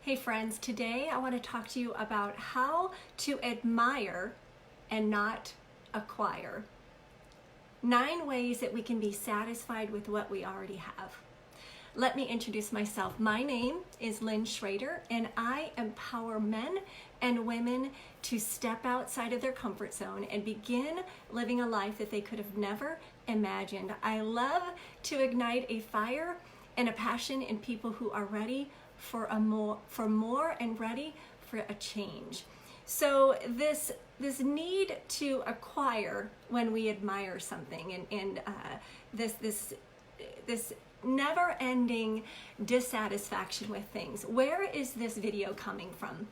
Hey friends, today I want to talk to you about how to admire and not acquire. 9 ways that we can be satisfied with what we already have. Let me introduce myself. My name is Lynn Schroeder, and I empower men and women to step outside of their comfort zone and begin living a life that they could have never imagined. I love to ignite a fire and a passion in people who are ready for more and ready for a change. So this need to acquire when we admire something, and this never-ending dissatisfaction with things. Where is this video coming from?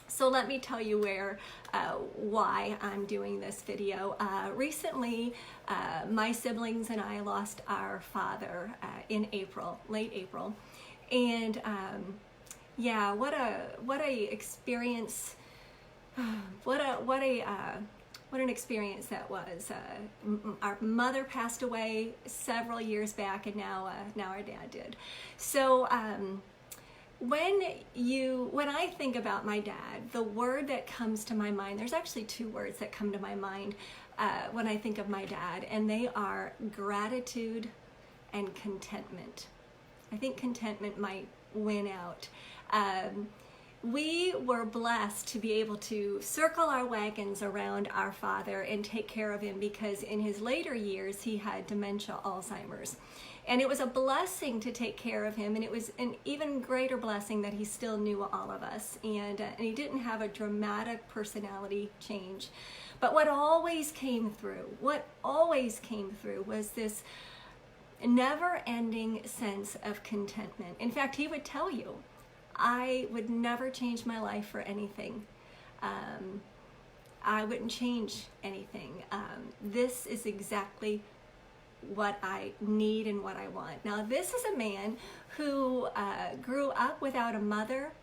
So let me tell you why I'm doing this video. Recently, my siblings and I lost our father in late April. And yeah, what a experience! What an experience that was. Our mother passed away several years back, and now our dad did. So when I think about my dad, the word that comes to my mind, there's actually 2 words that come to my mind when I think of my dad, and they are gratitude and contentment. I think contentment might win out. We were blessed to be able to circle our wagons around our father and take care of him, because in his later years he had dementia, Alzheimer's. And it was a blessing to take care of him, and it was an even greater blessing that he still knew all of us, and he didn't have a dramatic personality change. But what always came through was this never-ending sense of contentment. In fact, he would tell you, I would never change my life for anything. I wouldn't change anything. This is exactly what I need and what I want. Now, this is a man who grew up without a mother,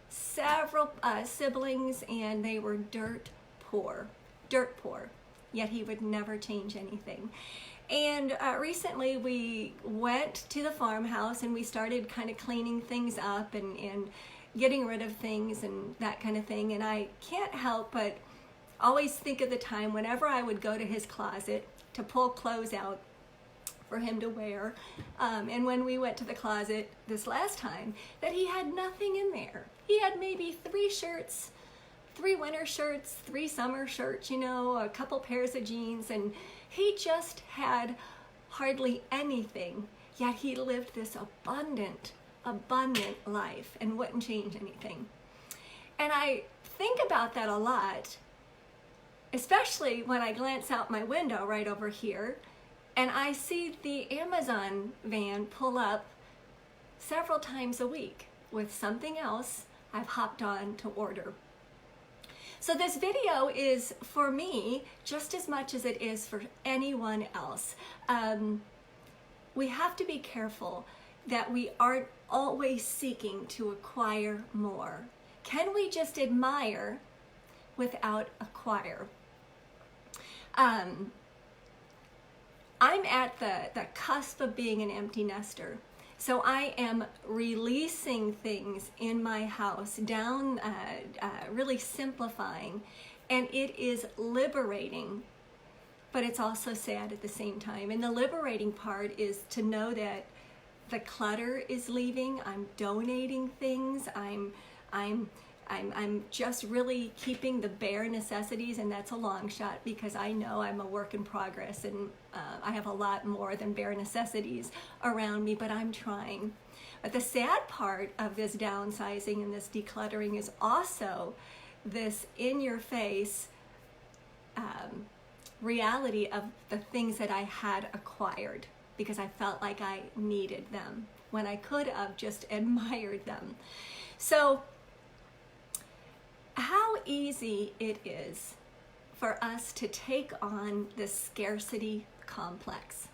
several siblings, and they were dirt poor, yet he would never change anything. And recently we went to the farmhouse and we started kind of cleaning things up and getting rid of things and that kind of thing. And I can't help but always think of the time whenever I would go to his closet to pull clothes out for him to wear. And when we went to the closet this last time, that he had nothing in there. He had maybe 3 shirts, 3 winter shirts, 3 summer shirts, a couple pairs of jeans, and he just had hardly anything, yet he lived this abundant life and wouldn't change anything. And I think about that a lot, especially when I glance out my window right over here and I see the Amazon van pull up several times a week with something else I've hopped on to order. So this video is for me just as much as it is for anyone else. We have to be careful that we aren't always seeking to acquire more. Can we just admire without acquire? I'm at the cusp of being an empty nester. So I am releasing things in my house, down, really simplifying, and it is liberating, but it's also sad at the same time. And the liberating part is to know that the clutter is leaving. I'm donating things. I'm just really keeping the bare necessities, and that's a long shot because I know I'm a work in progress, and I have a lot more than bare necessities around me, but I'm trying. But the sad part of this downsizing and this decluttering is also this in-your-face reality of the things that I had acquired because I felt like I needed them when I could have just admired them. So how easy it is for us to take on this scarcity complex,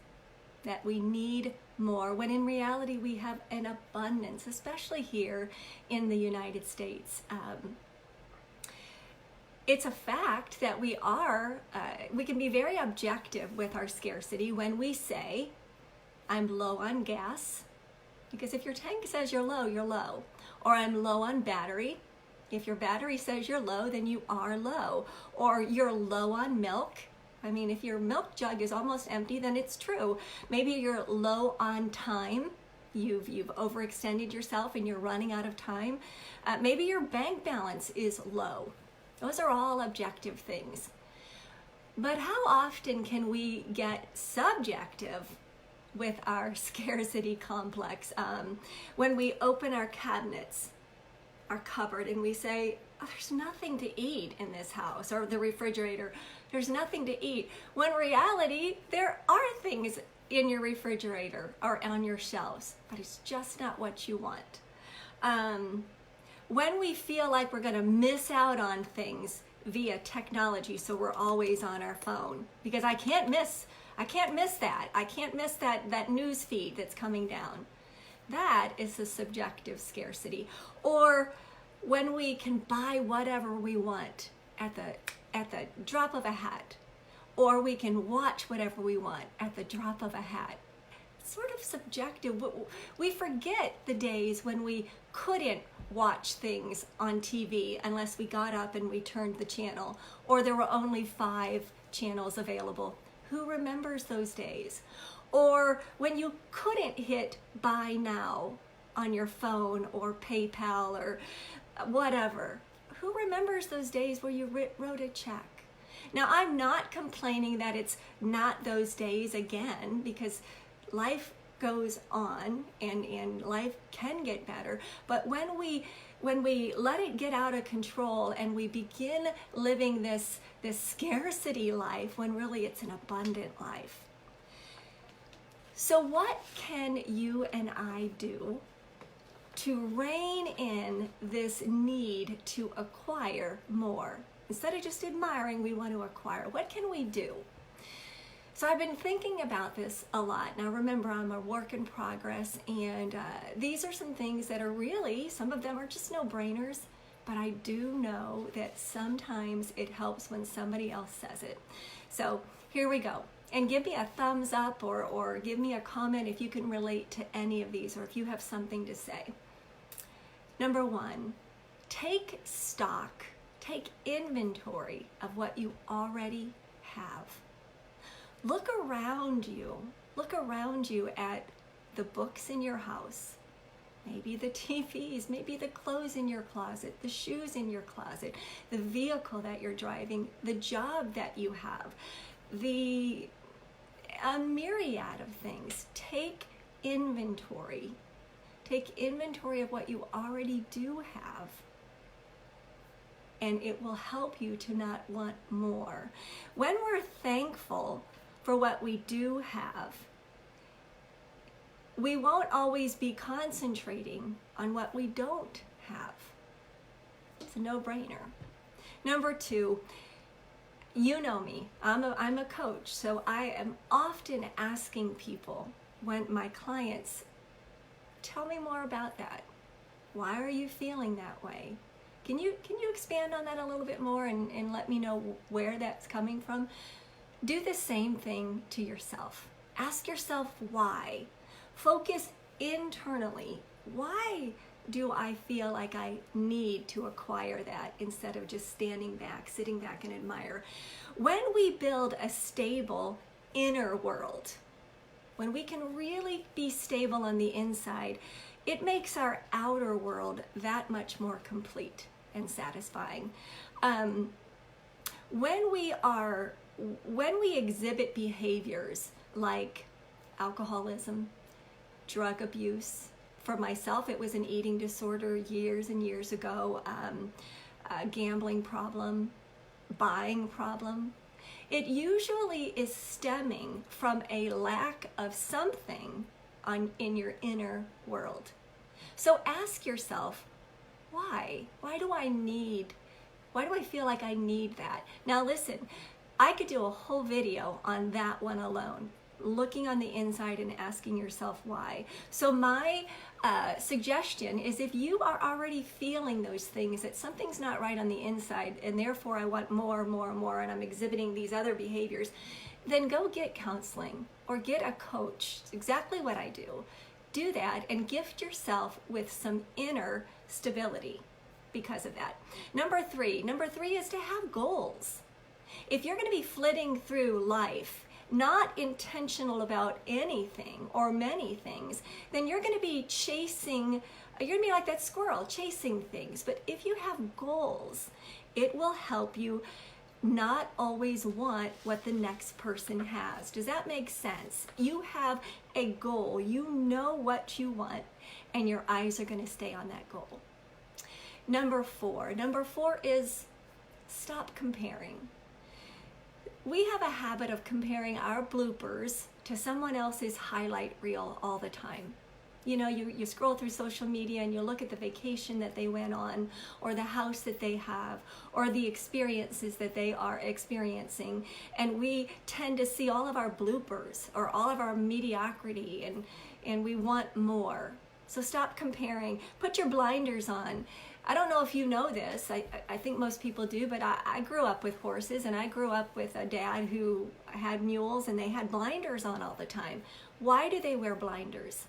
that we need more, when in reality we have an abundance, especially here in the United States. It's a fact that we can be very objective with our scarcity when we say, I'm low on gas, Because if your tank says you're low, you're low. Or I'm low on battery. If your battery says you're low, then you are low. Or you're low on milk. I mean, if your milk jug is almost empty, then it's true. Maybe you're low on time. You've overextended yourself and you're running out of time. Maybe your bank balance is low. Those are all objective things. But how often can we get subjective with our scarcity complex? When we open our cabinets, our cupboard, and we say, oh, there's nothing to eat in this house, or the refrigerator, there's nothing to eat. When in reality, there are things in your refrigerator or on your shelves, but it's just not what you want. When we feel like we're going to miss out on things via technology, so we're always on our phone, because I can't miss that. I can't miss that news feed that's coming down. That is a subjective scarcity. Or when we can buy whatever we want at the drop of a hat, or we can watch whatever we want at the drop of a hat. It's sort of subjective. We forget the days when we couldn't watch things on TV unless we got up and we turned the channel, or there were only 5 channels available. Who remembers those days? Or when you couldn't hit buy now on your phone or PayPal or whatever. Who remembers those days where you wrote a check? Now, I'm not complaining that it's not those days again, because life goes on and life can get better. But when we let it get out of control and we begin living this scarcity life, when really it's an abundant life. So what can you and I do to rein in this need to acquire more? Instead of just admiring, we want to acquire. What can we do? So I've been thinking about this a lot. Now remember, I'm a work in progress, and these are some things that are really, some of them are just no-brainers, but I do know that sometimes it helps when somebody else says it. So here we go. And give me a thumbs up or give me a comment if you can relate to any of these, or if you have something to say. Number 1, take stock. Take inventory of what you already have. Look around you. Look around you at the books in your house, maybe the TVs, maybe the clothes in your closet, the shoes in your closet, the vehicle that you're driving, the job that you have, a myriad of things. Take inventory. Take inventory of what you already do have. And it will help you to not want more. When we're thankful for what we do have, we won't always be concentrating on what we don't have. It's a no-brainer. Number 2, you know me. I'm a coach, so I am often asking people, when my clients, tell me more about that. Why are you feeling that way? Can you expand on that a little bit more and let me know where that's coming from? Do the same thing to yourself. Ask yourself why. Focus internally. Why do I feel like I need to acquire that, instead of just standing back, sitting back and admire? When we build a stable inner world, when we can really be stable on the inside, it makes our outer world that much more complete and satisfying. When we exhibit behaviors like alcoholism, drug abuse, for myself it was an eating disorder years and years ago, a gambling problem, buying problem, it usually is stemming from a lack of something in your inner world. So ask yourself, why? Why do I feel like I need that? Now listen, I could do a whole video on that one alone, looking on the inside and asking yourself why. So my suggestion is, if you are already feeling those things, that something's not right on the inside, and therefore I want more, and I'm exhibiting these other behaviors, then go get counseling or get a coach. It's exactly what I do. do that and gift yourself with some inner stability because of that. Number three is to have goals. If you're going to be flitting through life, not intentional about anything or many things, then you're going to be you're going to be like that squirrel chasing things. But if you have goals, it will help you not always want what the next person has. Does that make sense? You have a goal, you know what you want, and your eyes are going to stay on that goal. Number four is stop comparing. We have a habit of comparing our bloopers to someone else's highlight reel all the time. You know, you scroll through social media and you look at the vacation that they went on, or the house that they have, or the experiences that they are experiencing, and we tend to see all of our bloopers or all of our mediocrity, and we want more. So stop comparing. Put your blinders on. I don't know if you know this, I think most people do, but I grew up with horses, and I grew up with a dad who had mules, and they had blinders on all the time. Why do they wear blinders?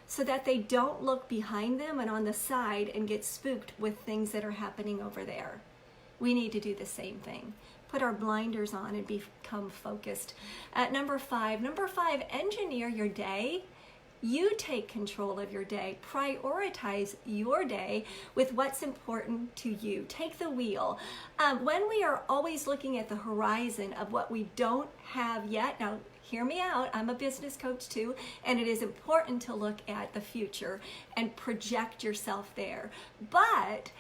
So that they don't look behind them and on the side and get spooked with things that are happening over there. We need to do the same thing. Put our blinders on and become focused. Number five, engineer your day. You take control of your day. Prioritize your day with what's important to you. Take the wheel. When we are always looking at the horizon of what we don't have yet, now hear me out, I'm a business coach too, and it is important to look at the future and project yourself there. But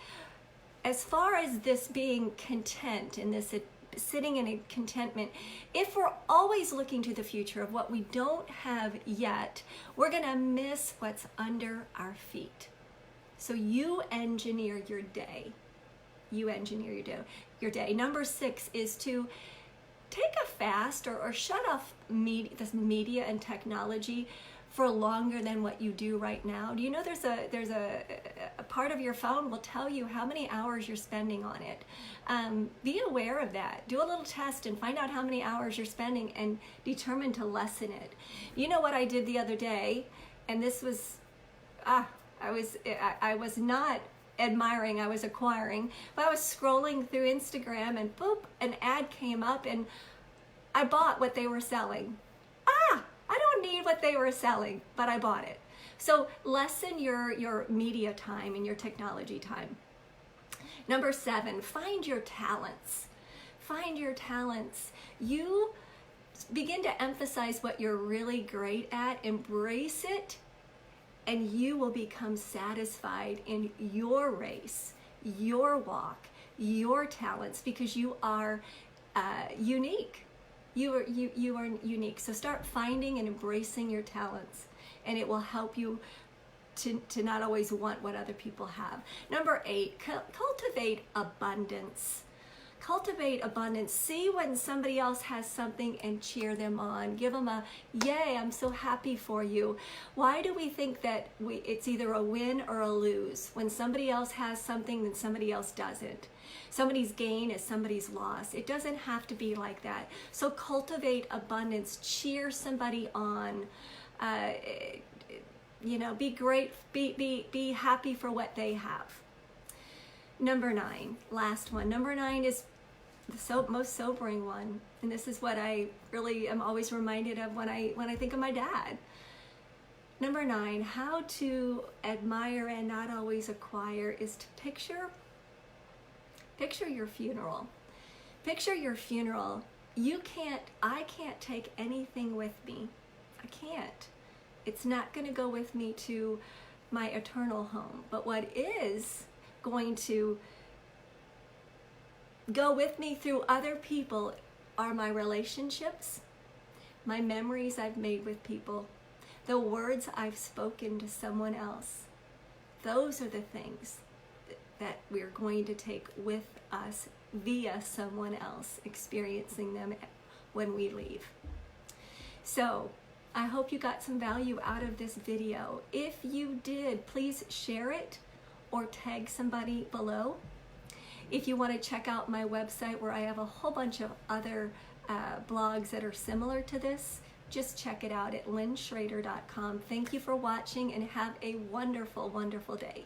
as far as this being content and this sitting in a contentment, if we're always looking to the future of what we don't have yet, we're gonna miss what's under our feet. So you engineer your day. You engineer your day. Number 6 is to take a fast or shut off this media and technology for longer than what you do right now. Do you know there's a part of your phone will tell you how many hours you're spending on it. Be aware of that. Do a little test and find out how many hours you're spending and determine to lessen it. You know what I did the other day, and this was, I was not admiring, I was acquiring, but I was scrolling through Instagram and boop, an ad came up and I bought what they were selling. I don't need what they were selling, but I bought it. So lessen your media time and your technology time. Number 7, find your talents. Find your talents. You begin to emphasize what you're really great at, embrace it, and you will become satisfied in your race, your walk, your talents, because you are unique. You are unique. So start finding and embracing your talents, and it will help you to not always want what other people have. Number 8, cultivate abundance. Cultivate abundance. See when somebody else has something and cheer them on. Give them a, yay, I'm so happy for you. Why do we think that it's either a win or a lose? When somebody else has something, then somebody else doesn't. Somebody's gain is somebody's loss. It doesn't have to be like that. So cultivate abundance. Cheer somebody on. Be great. Be happy for what they have. Number 9, last one. Number 9 is the most sobering one, and this is what I really am always reminded of when I think of my dad. Number 9, how to admire and not always acquire is to picture your funeral. Picture your funeral. I can't take anything with me. I can't. It's not going to go with me to my eternal home. But what is going to go with me through other people are my relationships, my memories I've made with people, the words I've spoken to someone else. Those are the things that we're going to take with us via someone else, experiencing them when we leave. So I hope you got some value out of this video. If you did, please share it or tag somebody below. If you want to check out my website where I have a whole bunch of other blogs that are similar to this, just check it out at lynnschroeder.com. Thank you for watching and have a wonderful, wonderful day.